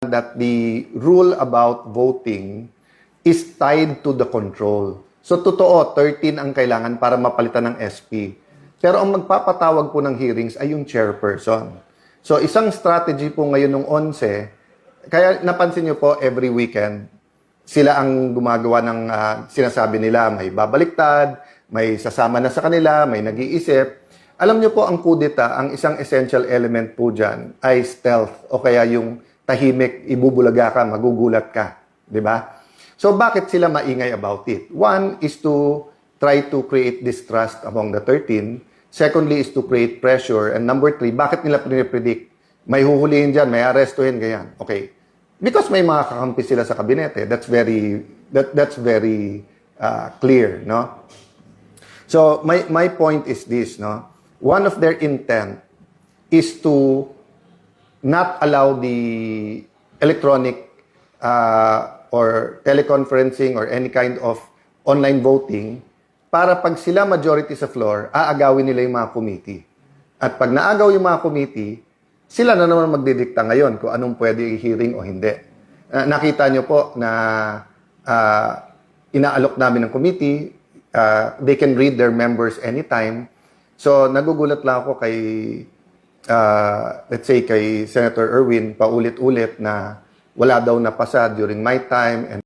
that the rule about voting is tied to the control. So, totoo, 13 ang kailangan para mapalitan ng SP. Pero ang magpapatawag po ng hearings ay yung chairperson. So, isang strategy po ngayon ng 11, kaya napansin nyo po, every weekend, sila ang gumagawa ng sinasabi nila, may babaliktad, may sasama na sa kanila, may nag-iisip. Alam nyo po, ang kudeta, ang isang essential element po dyan ay stealth o kaya yung tahimik, ibubulaga ka, magugulat ka. Di ba? So, bakit sila maingay about it? One is to try to create distrust among the 13. Secondly is to create pressure. And number 3, bakit nila pinipredict? May huhulihin dyan, may arrestuhin, ganyan. Okay. Because may mga kakampi sila sa kabinete. That's very clear, no? So, my point is this, no? One of their intent is to not allow the electronic or teleconferencing or any kind of online voting para pag sila majority sa floor, aagawin nila yung mga committee. At pag naagaw yung mga committee, sila na naman magdidikta ngayon kung anong pwede i-hearing o hindi. Nakita nyo po na inaalok namin ng committee, they can read their members anytime. So, nagugulat lang ako kay let's say kay Senator Erwin paulit-ulit na wala daw napasa during my time and